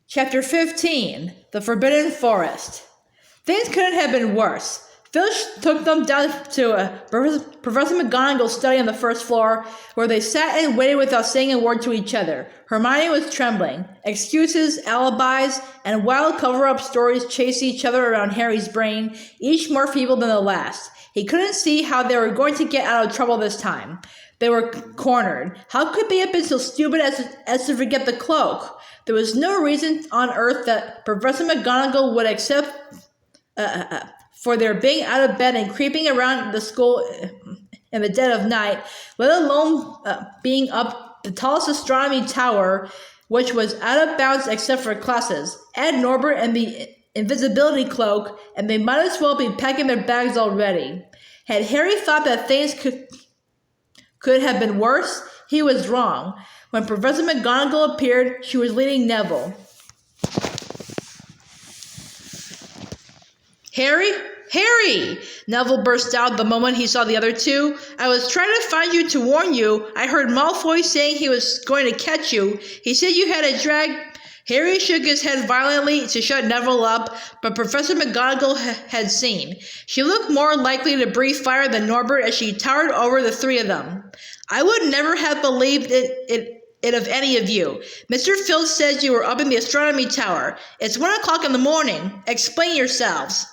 Chapter 15, The Forbidden Forest. Things couldn't have been worse. Filch took them down to Professor McGonagall's study on the first floor, where they sat and waited without saying a word to each other. Hermione was trembling. Excuses, alibis, and wild cover-up stories chased each other around Harry's brain, each more feeble than the last. He couldn't see how they were going to get out of trouble this time. They were cornered. How could they have been so stupid as to forget the cloak? There was no reason on earth that Professor McGonagall would accept for their being out of bed and creeping around the school in the dead of night, let alone being up the tallest astronomy tower, which was out of bounds except for classes. Add Norbert and the invisibility cloak, and they might as well be packing their bags already. Had Harry thought that things could have been worse, he was wrong. When Professor McGonagall appeared, she was leading Neville. Harry? Harry! Neville burst out the moment he saw the other two. I was trying to find you to warn you. I heard Malfoy saying he was going to catch you. He said you had a drag... Harry shook his head violently to shut Neville up, but Professor McGonagall had seen. She looked more likely to breathe fire than Norbert as she towered over the three of them. I would never have believed it of any of you. Mr. Filch says you were up in the astronomy tower. It's 1 o'clock in the morning. Explain yourselves.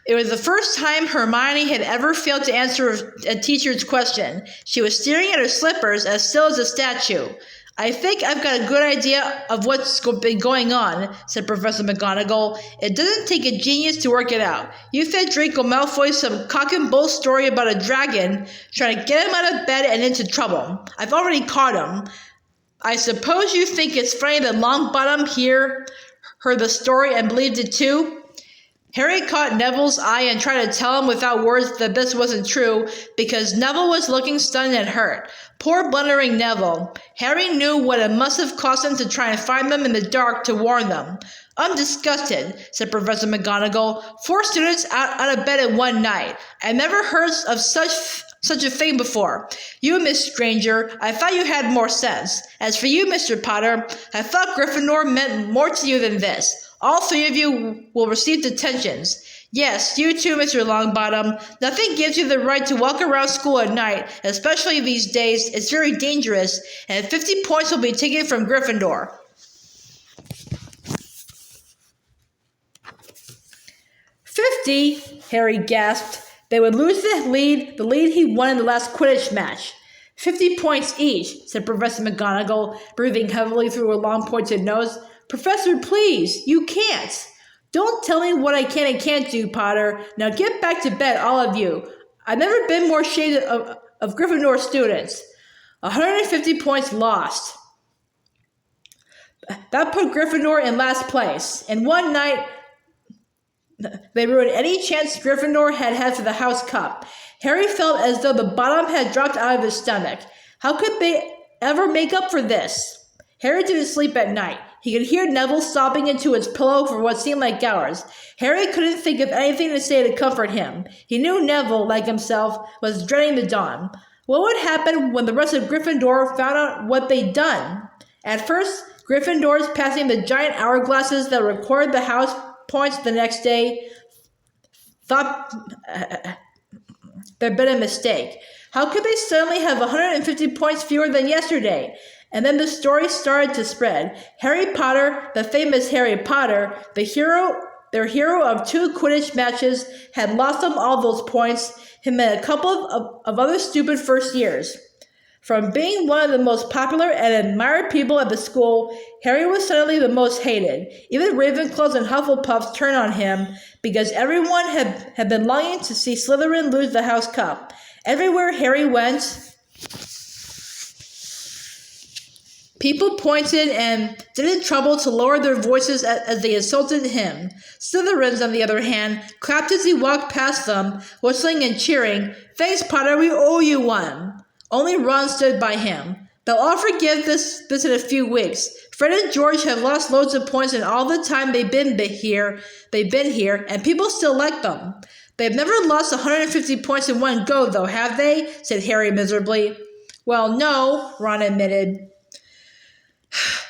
It was the first time Hermione had ever failed to answer a teacher's question. She was staring at her slippers, as still as a statue. I think I've got a good idea of what's been going on, said Professor McGonagall. It doesn't take a genius to work it out. You fed Draco Malfoy some cock and bull story about a dragon, trying to get him out of bed and into trouble. I've already caught him. I suppose you think it's funny that Longbottom here heard the story and believed it too? Harry caught Neville's eye and tried to tell him without words that this wasn't true, because Neville was looking stunned and hurt. Poor blundering Neville. Harry knew what it must have cost him to try and find them in the dark to warn them. I'm disgusted, said Professor McGonagall. 4 students out of bed in one night. I've never heard of such a thing before. You, Miss Granger, I thought you had more sense. As for you, Mr. Potter, I thought Gryffindor meant more to you than this. All 3 of you will receive detentions. Yes, you too, Mr. Longbottom. Nothing gives you the right to walk around school at night, especially these days. It's very dangerous, and 50 points will be taken from Gryffindor. "50?" Harry gasped. They would lose the lead he won in the last Quidditch match. 50 points each, said Professor McGonagall, breathing heavily through her long pointed nose. Professor, please, you can't. Don't tell me what I can and can't do, Potter. Now get back to bed, all of you. I've never been more ashamed of Gryffindor students. 150 points lost. That put Gryffindor in last place. In one night, they ruined any chance Gryffindor had for the House Cup. Harry felt as though the bottom had dropped out of his stomach. How could they ever make up for this? Harry didn't sleep at night. He could hear Neville sobbing into his pillow for what seemed like hours. Harry couldn't think of anything to say to comfort him. He knew Neville, like himself, was dreading the dawn. What would happen when the rest of Gryffindor found out what they'd done? At first, Gryffindors passing the giant hourglasses that recorded the house points the next day thought there'd been a mistake. How could they suddenly have 150 points fewer than yesterday? And then the story started to spread. Harry Potter, the famous Harry Potter, their hero of 2 Quidditch matches, had lost them all those points, him and a couple of other stupid first years. From being one of the most popular and admired people at the school, Harry was suddenly the most hated. Even Ravenclaws and Hufflepuffs turned on him, because everyone had been longing to see Slytherin lose the House Cup. Everywhere Harry went, people pointed and didn't trouble to lower their voices as they insulted him. Slytherins, on the other hand, clapped as he walked past them, whistling and cheering. Thanks, Potter, we owe you one. Only Ron stood by him. They'll all forgive this in a few weeks. Fred and George have lost loads of points in all the time they've been here, and people still like them. They've never lost 150 points in one go, though, have they? Said Harry miserably. Well, no, Ron admitted.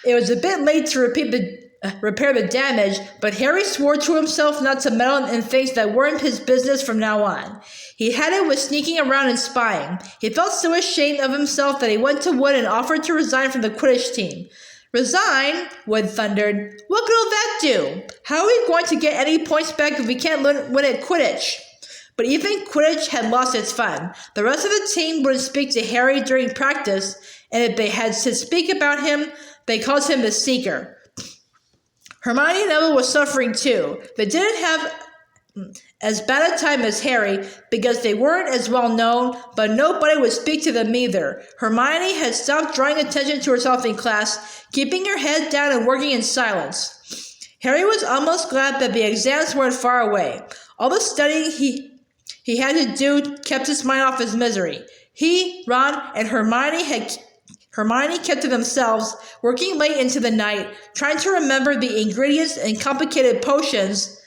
It was a bit late to repair the damage, but Harry swore to himself not to meddle in things that weren't his business from now on. He had it with sneaking around and spying. He felt so ashamed of himself that he went to Wood and offered to resign from the Quidditch team. Resign? Wood thundered. What could all that do? How are we going to get any points back if we can't win at Quidditch? But even Quidditch had lost its fun. The rest of the team wouldn't speak to Harry during practice, and if they had to speak about him, they called him the Seeker. Hermione and Neville was suffering too. They didn't have as bad a time as Harry because they weren't as well known, but nobody would speak to them either. Hermione had stopped drawing attention to herself in class, keeping her head down and working in silence. Harry was almost glad that the exams weren't far away. All the studying he had to do kept his mind off his misery. He, Ron, and Hermione kept to themselves, working late into the night, trying to remember the ingredients and complicated potions,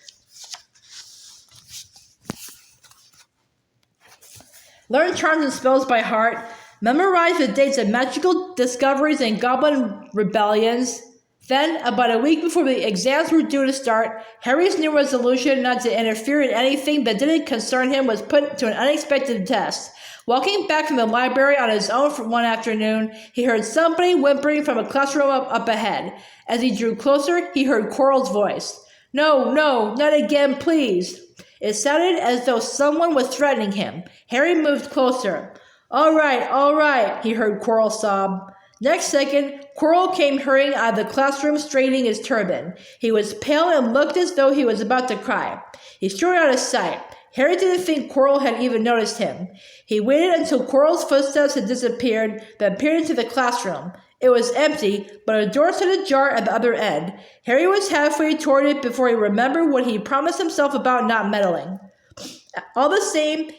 learn charms and spells by heart, memorize the dates of magical discoveries and goblin rebellions. Then, about a week before the exams were due to start, Harry's new resolution not to interfere in anything that didn't concern him was put to an unexpected test. Walking back from the library on his own one afternoon, he heard somebody whimpering from a classroom up ahead. As he drew closer, he heard Quirrell's voice. No, not again, please. It sounded as though someone was threatening him. Harry moved closer. All right, he heard Quirrell sob. Next second, Quirrell came hurrying out of the classroom, straightening his turban. He was pale and looked as though he was about to cry. He strode out of sight. Harry didn't think Quirrell had even noticed him. He waited until Quirrell's footsteps had disappeared, then peered into the classroom. It was empty, but a door stood ajar at the other end. Harry was halfway toward it before he remembered what he promised himself about not meddling. All the same,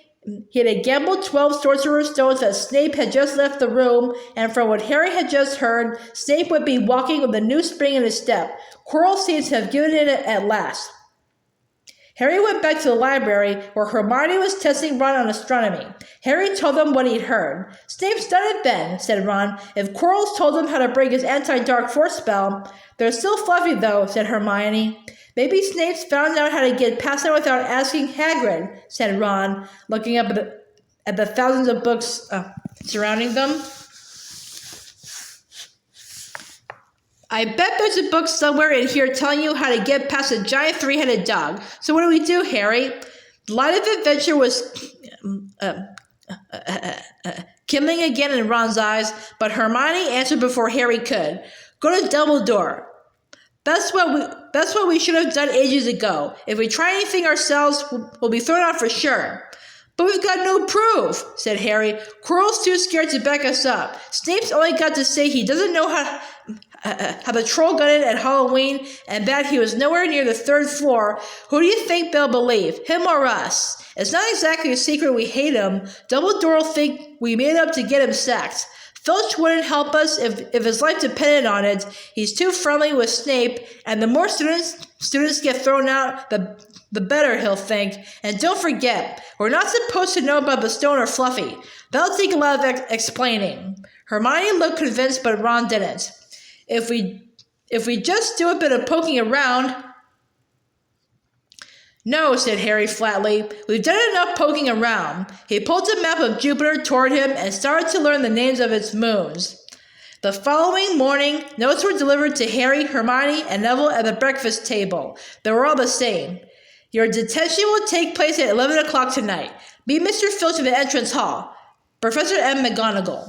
he had gambled 12 Sorcerer Stones that Snape had just left the room, and from what Harry had just heard, Snape would be walking with a new spring in his step. Quirrell seems to have given in at last. Harry went back to the library, where Hermione was testing Ron on astronomy. Harry told them what he'd heard. Snape's done it then, said Ron. If Quirrell's told him how to break his anti-dark force spell. They're still fluffy, though, said Hermione. Maybe Snape's found out how to get past them without asking Hagrid, said Ron, looking up at the thousands of books surrounding them. I bet there's a book somewhere in here telling you how to get past a giant three-headed dog. So what do we do, Harry? The light of adventure was kindling again in Ron's eyes, but Hermione answered before Harry could. Go to Dumbledore. That's what we should have done ages ago. If we try anything ourselves, we'll be thrown out for sure. But we've got no proof, said Harry. Quirrell's too scared to back us up. Snape's only got to say he doesn't know how the troll got in at Halloween and that he was nowhere near the third floor. Who do you think they'll believe, him or us? It's not exactly a secret we hate him. Dumbledore will think we made up to get him sacked. Filch wouldn't help us if his life depended on it. He's too friendly with Snape, and the more students get thrown out, the better, he'll think. And don't forget, we're not supposed to know about the stone or Fluffy. That'll take a lot of explaining. Hermione looked convinced, but Ron didn't. If we just do a bit of poking around... No, said Harry flatly. We've done enough poking around. He pulled a map of Jupiter toward him and started to learn the names of its moons. The following morning, notes were delivered to Harry, Hermione, and Neville at the breakfast table. They were all the same. Your detention will take place at 11 o'clock tonight. Meet Mr. Filch in the entrance hall. Professor M. McGonagall.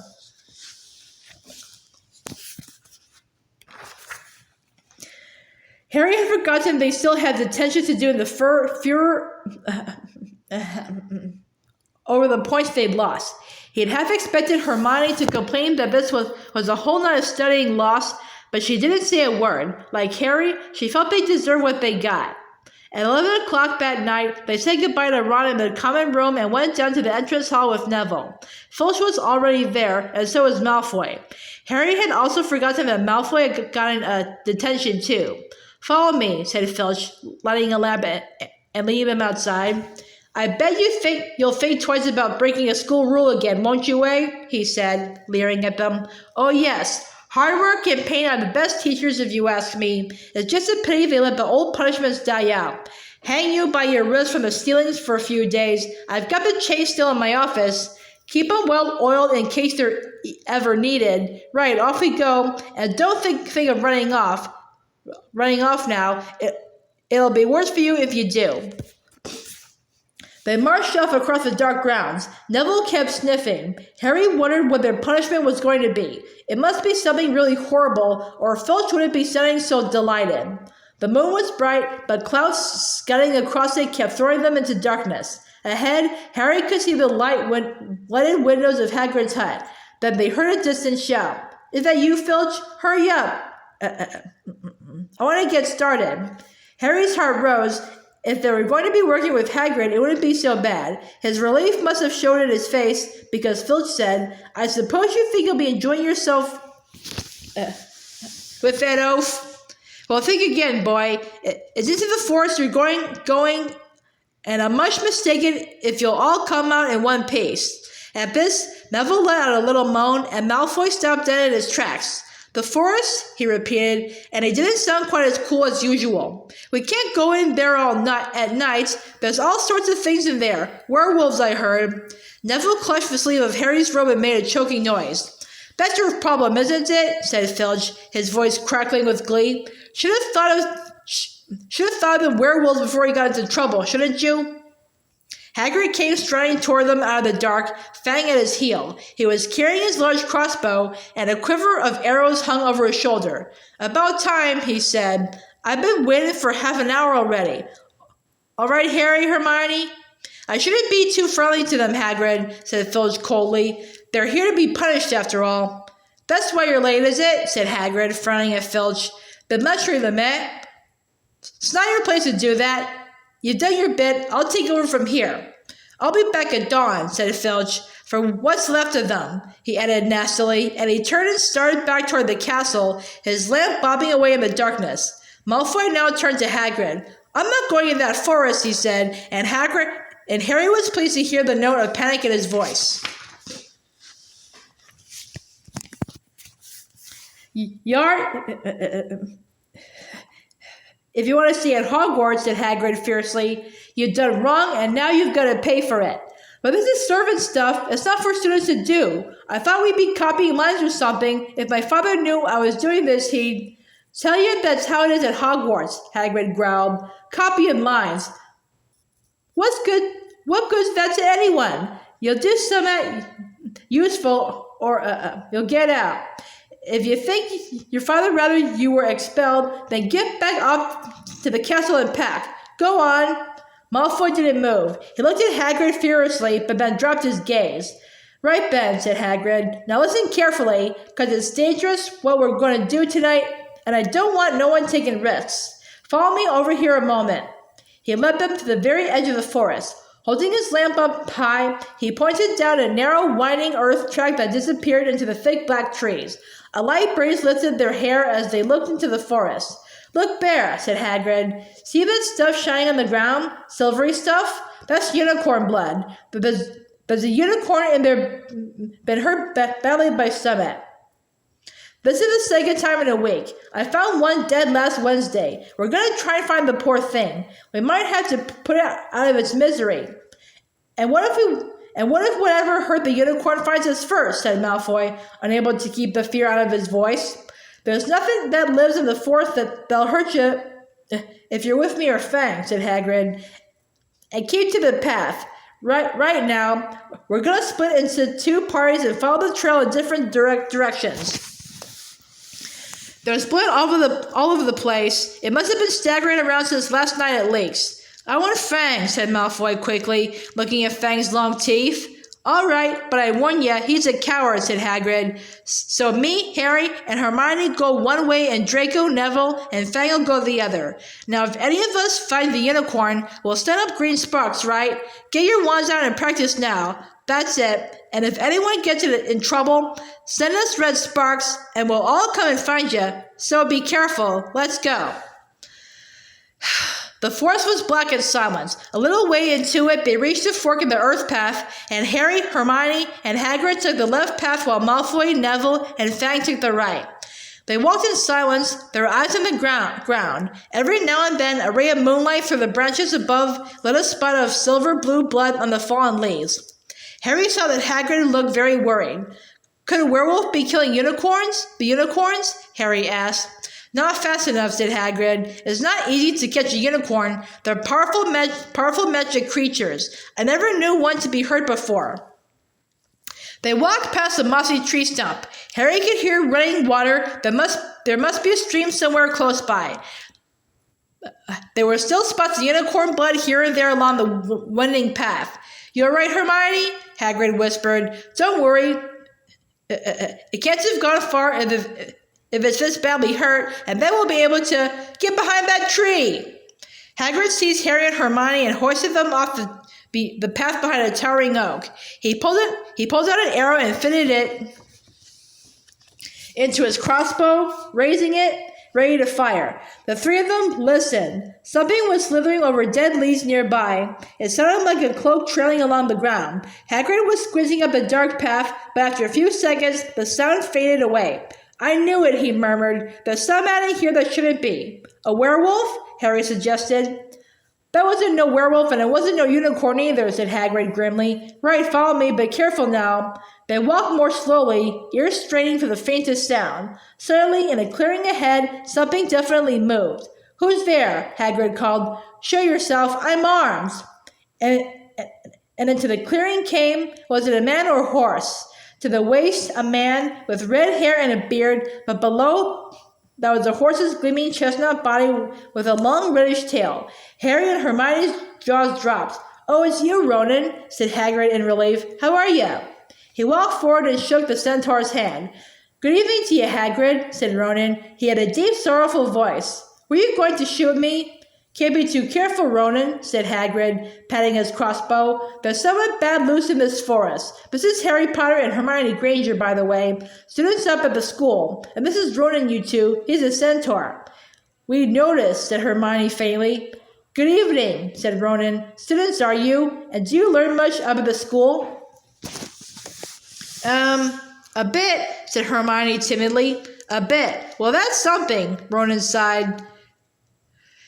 Harry had forgotten they still had detention to do in the furor over the points they'd lost. He had half expected Hermione to complain that this was a whole night of studying lost, but she didn't say a word. Like Harry, she felt they deserved what they got. At 11 o'clock that night, they said goodbye to Ron in the common room and went down to the entrance hall with Neville. Filch was already there, and so was Malfoy. Harry had also forgotten that Malfoy had gotten a detention too. Follow me, said Filch, lighting a lamp and leading them outside. I bet you'll think twice about breaking a school rule again, won't you, eh? He said, leering at them. Oh, yes. Hard work and pain are the best teachers if you ask me. It's just a pity they let the old punishments die out. Hang you by your wrist from the ceilings for a few days. I've got the chains still in my office. Keep them well oiled in case they're ever needed. Right, off we go. And don't think of running off. Running off now. It'll be worse for you if you do. They marched off across the dark grounds. Neville kept sniffing. Harry wondered what their punishment was going to be. It must be something really horrible, or Filch wouldn't be sounding so delighted. The moon was bright, but clouds scudding across it kept throwing them into darkness. Ahead, Harry could see the lighted windows of Hagrid's hut. Then they heard a distant shout. Is that you, Filch? Hurry up! I want to get started. Harry's heart rose. If they were going to be working with Hagrid, it wouldn't be so bad. His relief must have shown in his face, because Filch said, I suppose you think you'll be enjoying yourself with that oaf? Well, think again, boy. It's into the forest you're going, and I'm much mistaken if you'll all come out in one piece. At this, Neville let out a little moan, and Malfoy stopped dead in his tracks. The forest, he repeated, and it didn't sound quite as cool as usual. We can't go in there at night. There's all sorts of things in there. Werewolves, I heard. Neville clutched the sleeve of Harry's robe and made a choking noise. That's your problem, isn't it? Said Filch, his voice crackling with glee. Should have thought of the werewolves before he got into trouble, shouldn't you? Hagrid came striding toward them out of the dark, Fang at his heel. He was carrying his large crossbow, and a quiver of arrows hung over his shoulder. About time, he said. I've been waiting for half an hour already. All right, Harry, Hermione? I shouldn't be too friendly to them, Hagrid, said Filch coldly. They're here to be punished, after all. That's why you're late, is it? Said Hagrid, frowning at Filch. Been lecturing them, eh? It's not your place to do that. You've done your bit. I'll take over from here. I'll be back at dawn, said Filch, for what's left of them, he added nastily, and he turned and started back toward the castle, his lamp bobbing away in the darkness. Malfoy now turned to Hagrid. I'm not going in that forest, he said, and Harry was pleased to hear the note of panic in his voice. If you want to stay at Hogwarts, said Hagrid fiercely, you've done wrong and now you've got to pay for it. But this is servant stuff. It's not for students to do. I thought we'd be copying lines or something. If my father knew I was doing this, he'd... Tell you that's how it is at Hogwarts, Hagrid growled. Copying lines. What good's that to anyone? You'll do something useful or you'll get out. If you think your father rather you were expelled, then get back up to the castle and pack. Go on. Malfoy didn't move. He looked at Hagrid furiously, but then dropped his gaze. Right, Ben, said Hagrid. Now listen carefully, because it's dangerous what we're going to do tonight, and I don't want no one taking risks. Follow me over here a moment. He led them to the very edge of the forest. Holding his lamp up high, he pointed down a narrow, winding earth track that disappeared into the thick black trees. A light breeze lifted their hair as they looked into the forest. Look there, said Hagrid. See that stuff shining on the ground? Silvery stuff? That's unicorn blood. But there's a unicorn in there been hurt badly by Summit. This is the second time in a week. I found one dead last Wednesday. We're going to try and find the poor thing. We might have to put it out of its misery. And what if whatever hurt the unicorn finds us first, said Malfoy, unable to keep the fear out of his voice. There's nothing that lives in the forest that'll hurt you if you're with me or Fang, said Hagrid. And keep to the path. Right now, we're going to split into two parties and follow the trail in different directions. They're split all over the place. It must have been staggering around since last night at least. I want Fang, said Malfoy quickly, looking at Fang's long teeth. All right, but I warn you, he's a coward, said Hagrid. So me, Harry, and Hermione go one way, and Draco, Neville, and Fang will go the other. Now, if any of us find the unicorn, we'll stand up green sparks, right? Get your wands out and practice now. That's it. And if anyone gets in trouble, send us red sparks, and we'll all come and find you. So be careful. Let's go. The forest was black and silent. A little way into it, they reached a fork in the earth path, and Harry, Hermione, and Hagrid took the left path while Malfoy, Neville, and Fang took the right. They walked in silence, their eyes on the ground. Every now and then, a ray of moonlight through the branches above lit a spot of silver-blue blood on the fallen leaves. Harry saw that Hagrid looked very worried. Could a werewolf be killing unicorns? The unicorns? Harry asked. Not fast enough, said Hagrid. It's not easy to catch a unicorn. They're powerful magic creatures. I never knew one to be hurt before. They walked past a mossy tree stump. Harry could hear running water. There must be a stream somewhere close by. There were still spots of unicorn blood here and there along the winding path. You all right, Hermione? Hagrid whispered. Don't worry. It can't have gone far if it's this badly hurt, and then we'll be able to get behind that tree. Hagrid seized Harry and Hermione and hoisted them off the path behind a towering oak. He pulled out an arrow and fitted it into his crossbow, raising it, ready to fire. The three of them listened. Something was slithering over dead leaves nearby. It sounded like a cloak trailing along the ground. Hagrid was squeezing up the dark path, but after a few seconds, the sound faded away. I knew it, he murmured. There's some out here that shouldn't be. A werewolf? Harry suggested. That wasn't no werewolf, and it wasn't no unicorn either, said Hagrid grimly. Right, follow me, but careful now. They walked more slowly, ears straining for the faintest sound. Suddenly, in a clearing ahead, something definitely moved. Who's there? Hagrid called. Show yourself, I'm armed. And into the clearing came, was it a man or a horse? To the waist, a man with red hair and a beard, but below that was a horse's gleaming chestnut body with a long reddish tail. Harry and Hermione's jaws dropped. Oh, it's you, Ronan, said Hagrid in relief. How are you? He walked forward and shook the centaur's hand. Good evening to you, Hagrid, said Ronan. He had a deep, sorrowful voice. Were you going to shoot me? Can't be too careful, Ronan, said Hagrid, patting his crossbow. There's somewhat bad loose in this forest. This is Harry Potter and Hermione Granger, by the way, students up at the school. And this is Ronan, you two. He's a centaur. We noticed, said Hermione faintly. Good evening, said Ronan. Students, are you? And do you learn much up at the school? A bit, said Hermione timidly. A bit. Well, that's something, Ronan sighed.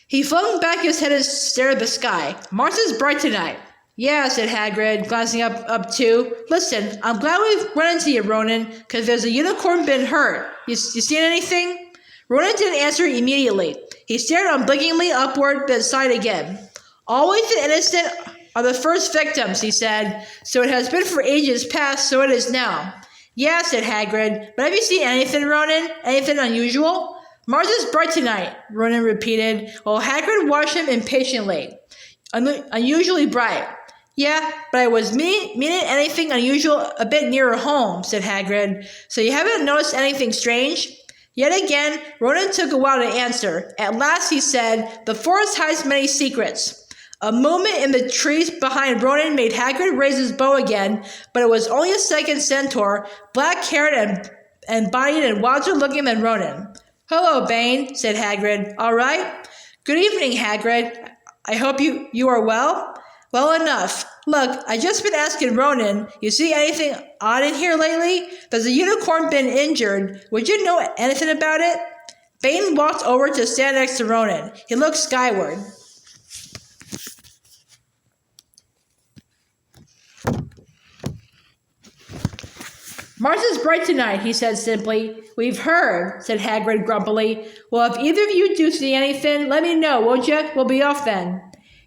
He flung back his head and stared at the sky. Mars is bright tonight. Yeah, said Hagrid, glancing up too. Listen, I'm glad we've run into you, Ronan, because there's a unicorn been hurt. You seen anything? Ronan didn't answer immediately. He stared unblinkingly upward, then sighed again. Always the innocent are the first victims, he said. So it has been for ages past, so it is now. Yeah, said Hagrid, but have you seen anything, Ronan? Anything unusual? Mars is bright tonight, Ronan repeated, while Hagrid watched him impatiently. Unusually bright. Yeah, but I was meaning anything unusual a bit nearer home, said Hagrid. So you haven't noticed anything strange? Yet again, Ronan took a while to answer. At last he said, The forest hides many secrets. A movement in the trees behind Ronan made Hagrid raise his bow again, but it was only a second centaur, black-haired and bodied and wilder looking than Ronan. Hello, Bane, said Hagrid. All right? Good evening, Hagrid. I hope you are well? Well enough. Look, I just been asking Ronan, you see anything odd in here lately? There's a unicorn been injured. Would you know anything about it? Bane walked over to stand next to Ronan. He looked skyward. Mars is bright tonight, he said simply. We've heard, said Hagrid grumpily. Well, if either of you do see anything, let me know, won't you? We'll be off then.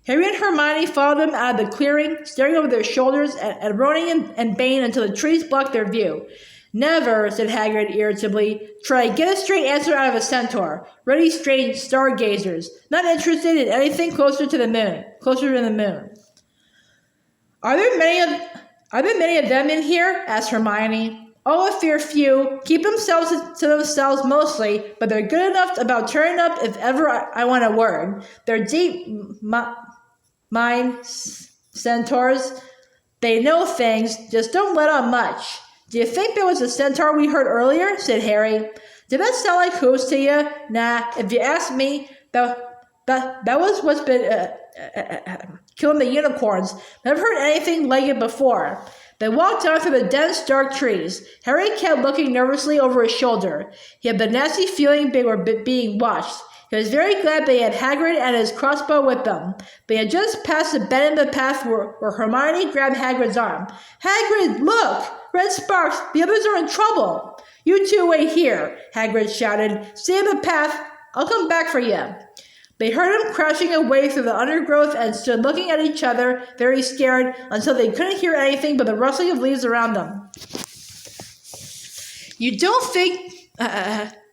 Harry and Hermione followed them out of the clearing, staring over their shoulders at Ronan and Bane until the trees blocked their view. Never, said Hagrid irritably, try to get a straight answer out of a centaur. Ready strange stargazers, not interested in anything closer to the moon. Are there many of them in here? Asked Hermione. Oh, a fair few. Keep themselves to themselves mostly, but they're good enough about turning up if ever I want a word. They're deep mind centaurs. They know things, just don't let on much. Do you think there was a centaur we heard earlier? Said Harry. Did that sound like hooves to you? Nah, if you ask me, that was what's been killing the unicorns. Never heard anything like it before. They walked on through the dense, dark trees. Harry kept looking nervously over his shoulder. He had the nasty feeling they were being watched. He was very glad they had Hagrid and his crossbow with them. They had just passed a bend in the path where Hermione grabbed Hagrid's arm. "Hagrid, look! Red sparks! The others are in trouble!" "You two wait here," Hagrid shouted. "Stay in the path. I'll come back for you." They heard him crashing away through the undergrowth and stood looking at each other, very scared, until they couldn't hear anything but the rustling of leaves around them. "You don't think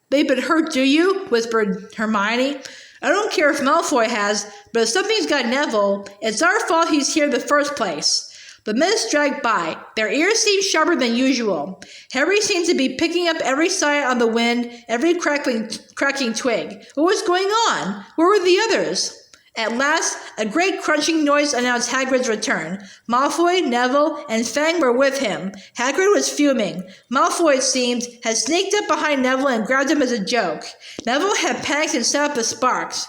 they've been hurt, do you?" whispered Hermione. "I don't care if Malfoy has, but if something's got Neville, it's our fault he's here in the first place." The minutes dragged by. Their ears seemed sharper than usual. Harry seemed to be picking up every sigh on the wind, every cracking twig. What was going on? Where were the others? At last, a great crunching noise announced Hagrid's return. Malfoy, Neville, and Fang were with him. Hagrid was fuming. Malfoy, it seemed, had sneaked up behind Neville and grabbed him as a joke. Neville had panicked and set up the sparks.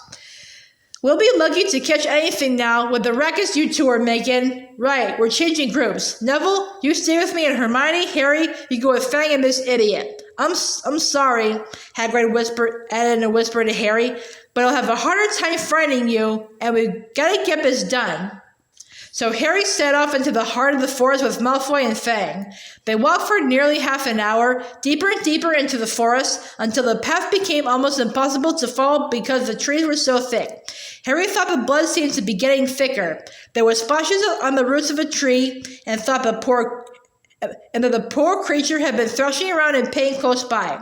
"We'll be lucky to catch anything now with the ruckus you two are making." "Right, we're changing groups. Neville, you stay with me, and Hermione, Harry, you go with Fang and this idiot." I'm sorry," Hagrid added in a whisper to Harry, "but I'll have a harder time frightening you, and we've got to get this done." So Harry set off into the heart of the forest with Malfoy and Fang. They walked for nearly half an hour, deeper and deeper into the forest, until the path became almost impossible to follow because the trees were so thick. Harry thought the blood seemed to be getting thicker. There were splashes on the roots of a tree, and thought that the poor creature had been thrashing around in pain close by.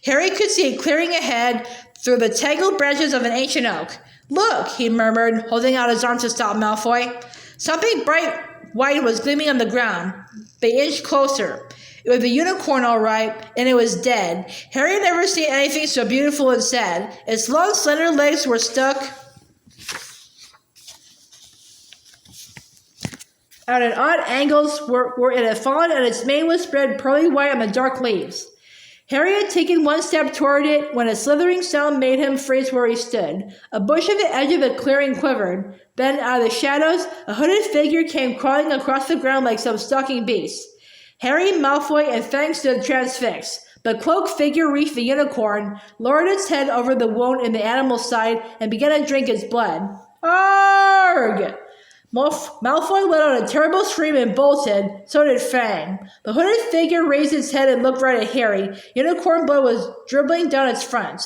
Harry could see a clearing ahead through the tangled branches of an ancient oak. "Look," he murmured, holding out his arm to stop Malfoy. Something bright white was gleaming on the ground. They inched closer. It was a unicorn, all right, and it was dead. Harry had never seen anything so beautiful and sad. Its long, slender legs were stuck out at odd angles where it had fallen, and its mane was spread pearly white on the dark leaves. Harry had taken one step toward it when a slithering sound made him freeze where he stood. A bush at the edge of the clearing quivered. Then, out of the shadows, a hooded figure came crawling across the ground like some stalking beast. Harry, Malfoy, and Fang stood transfixed. The cloaked figure reached the unicorn, lowered its head over the wound in the animal's side, and began to drink its blood. "Arrgh!" Malfoy let out a terrible scream and bolted. So did Fang. The hooded figure raised its head and looked right at Harry. Unicorn blood was dribbling down its front.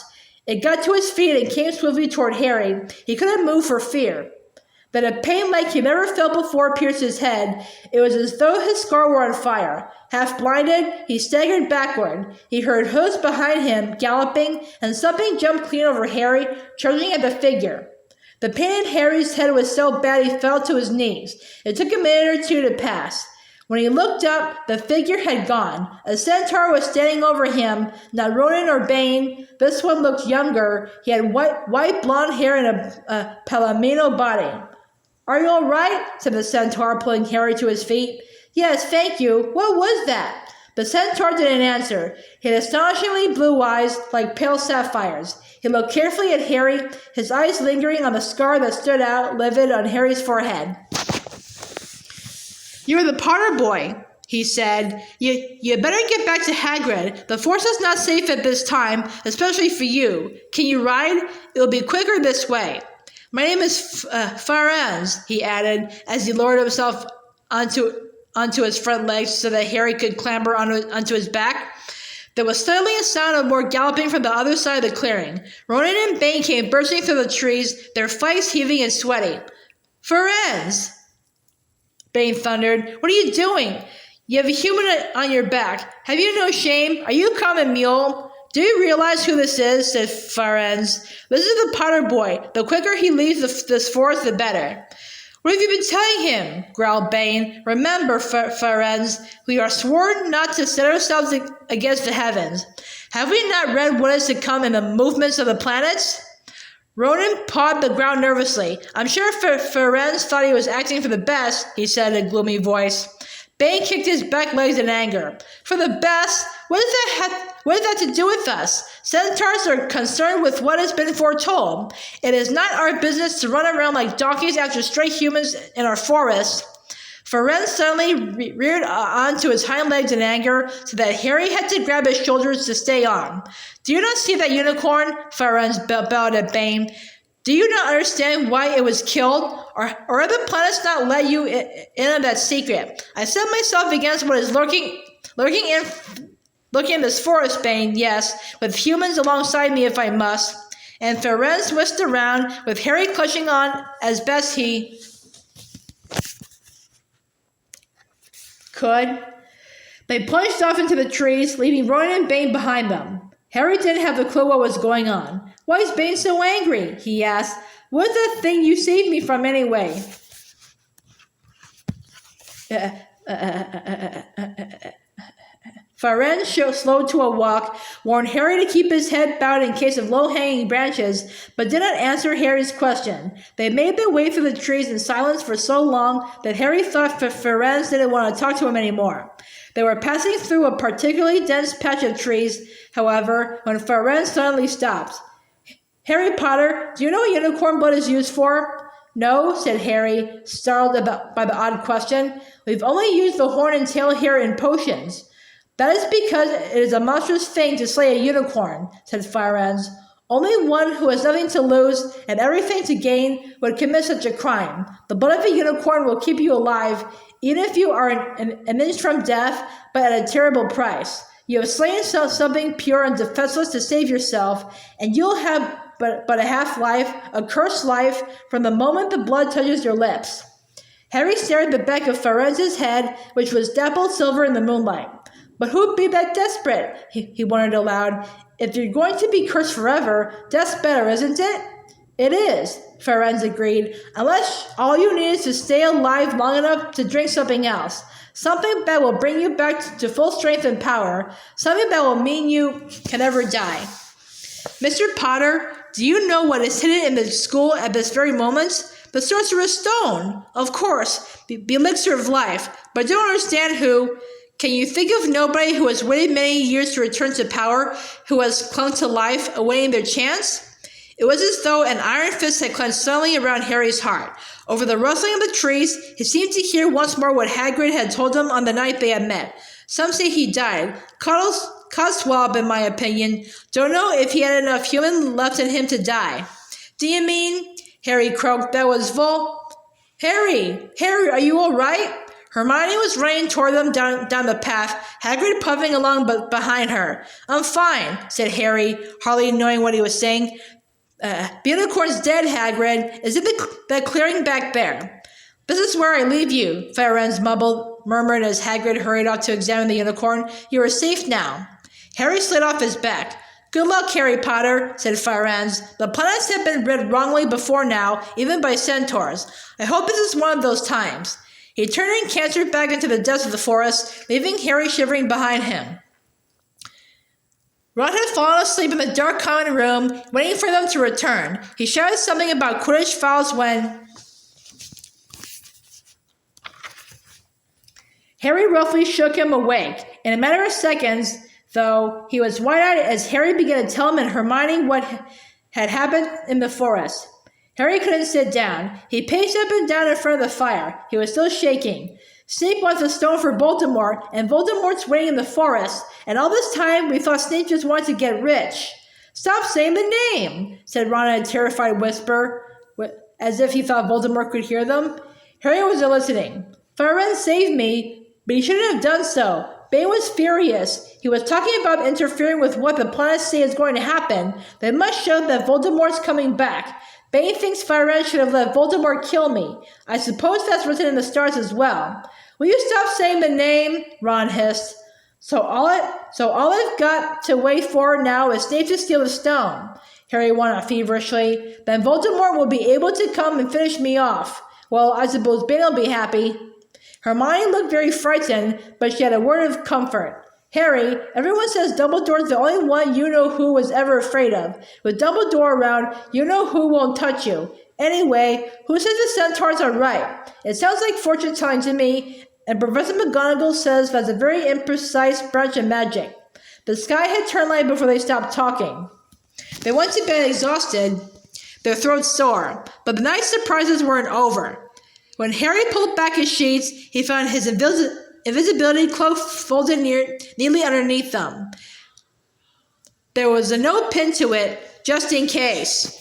It got to its feet and came swiftly toward Harry. He couldn't move for fear. Then a pain like he never felt before pierced his head. It was as though his skull were on fire. Half blinded, he staggered backward. He heard hoofs behind him, galloping, and something jumped clean over Harry, charging at the figure. The pain in Harry's head was so bad he fell to his knees. It took a minute or two to pass. When he looked up, the figure had gone. A centaur was standing over him, not Ronan or Bane. This one looked younger. He had white blonde hair and a palomino body. "Are you all right?" said the centaur, pulling Harry to his feet. "Yes, thank you. What was that?" The centaur didn't answer. He had astonishingly blue eyes, like pale sapphires. He looked carefully at Harry, his eyes lingering on the scar that stood out livid on Harry's forehead. "You're the Potter boy," he said. You better get back to Hagrid. The force is not safe at this time, especially for you. Can you ride? It'll be quicker this way." "My name is Faranz," he added, as he lowered himself onto his front legs so that Harry could clamber onto his back. There was suddenly a sound of more galloping from the other side of the clearing. Ronan and Bane came bursting through the trees, their flanks heaving and sweaty. "Faranz!" Bane thundered. "What are you doing? You have a human on your back. Have you no shame? Are you a common mule?" "Do you realize who this is?" said Faranz. "This is the Potter boy. The quicker he leaves this forest, the better." "What have you been telling him?" growled Bane. "Remember, Faranz, we are sworn not to set ourselves against the heavens. Have we not read what is to come in the movements of the planets?" Ronan pawed the ground nervously. "I'm sure Faranz thought he was acting for the best," he said in a gloomy voice. Bane kicked his back legs in anger. For the best? What does that to do with us? Centaurs are concerned with what has been foretold. It is not our business to run around like donkeys after stray humans in our forest. Ferenz suddenly reared onto his hind legs in anger, so that Harry had to grab his shoulders to stay on. Do you not see that unicorn? Ferenz bellowed at Bane. Do you not understand why it was killed? Or are the planets not let you in on that secret? I set myself against what is lurking in this forest, Bane, yes, with humans alongside me if I must. And Ferenz whisked around, with Harry clutching on as best he could. They plunged off into the trees, leaving Ron and Bane behind them. Harry didn't have a clue what was going on. Why is Bane so angry? He asked. What's that thing you saved me from anyway? Ferenz slowed to a walk, warned Harry to keep his head bowed in case of low-hanging branches, but did not answer Harry's question. They made their way through the trees in silence for so long that Harry thought Ferenz didn't want to talk to him anymore. They were passing through a particularly dense patch of trees, however, when Ferenz suddenly stopped. Harry Potter, do you know what unicorn blood is used for? No, said Harry, startled by the odd question. We've only used the horn and tail here in potions. That is because it is a monstrous thing to slay a unicorn, said Ferenz. Only one who has nothing to lose and everything to gain would commit such a crime. The blood of a unicorn will keep you alive, even if you are an inch from death, but at a terrible price. You have slain something pure and defenseless to save yourself, and you'll have but a half-life, a cursed life, from the moment the blood touches your lips. Harry stared at the back of Ferenz's head, which was dappled silver in the moonlight. But who'd be that desperate? He wondered aloud. If you're going to be cursed forever, death's better, isn't it? It is, Ferenz agreed, unless all you need is to stay alive long enough to drink something else. Something that will bring you back to full strength and power. Something that will mean you can never die. Mr. Potter, do you know what is hidden in the school at this very moment? The Sorcerer's Stone. Of course, the elixir of life. But don't understand who. Can you think of nobody who has waited many years to return to power, who has clung to life, awaiting their chance? It was as though an iron fist had clenched suddenly around Harry's heart. Over the rustling of the trees, he seemed to hear once more what Hagrid had told him on the night they had met. Some say he died. Codswallop, in my opinion. Don't know if he had enough human left in him to die. Do you mean? Harry croaked. That was Harry, are you all right? Hermione was running toward them down the path, Hagrid puffing along behind her. I'm fine, said Harry, hardly knowing what he was saying. The unicorn's dead, Hagrid. Is it that clearing back there? This is where I leave you, Ferenz murmured as Hagrid hurried off to examine the unicorn. You are safe now. Harry slid off his back. Good luck, Harry Potter, said Ferenz. The planets have been rid wrongly before now, even by centaurs. I hope this is one of those times. He turned and cantered back into the depths of the forest, leaving Harry shivering behind him. Ron had fallen asleep in the dark common room, waiting for them to return. He shouted something about Quidditch fouls when Harry roughly shook him awake. In a matter of seconds, though, he was wide-eyed as Harry began to tell him and Hermione what had happened in the forest. Harry couldn't sit down. He paced up and down in front of the fire. He was still shaking. Snape wants a stone for Voldemort, and Voldemort's waiting in the forest. And all this time, we thought Snape just wanted to get rich. Stop saying the name, said Ron in a terrified whisper, as if he thought Voldemort could hear them. Harry wasn't listening. Ferenz saved me, but he shouldn't have done so. Bane was furious. He was talking about interfering with what the planets say is going to happen. They must show that Voldemort's coming back. Bane thinks Ferenz should have let Voldemort kill me. I suppose that's written in the stars as well. Will you stop saying the name? Ron hissed. So all I've got to wait for now is Snape to steal the stone. Harry went on feverishly. Then Voldemort will be able to come and finish me off. Well, I suppose Bane will be happy. Hermione looked very frightened, but she had a word of comfort. Harry, everyone says Dumbledore's the only one you know who was ever afraid of. With Dumbledore around, you know who won't touch you. Anyway, who says the centaurs are right? It sounds like fortune-telling to me, and Professor McGonagall says that's a very imprecise branch of magic. The sky had turned light before they stopped talking. They went to bed exhausted, their throats sore, but the night's surprises weren't over. When Harry pulled back his sheets, he found his invisibility cloak folded neatly underneath them. There was a note pinned to it, just in case.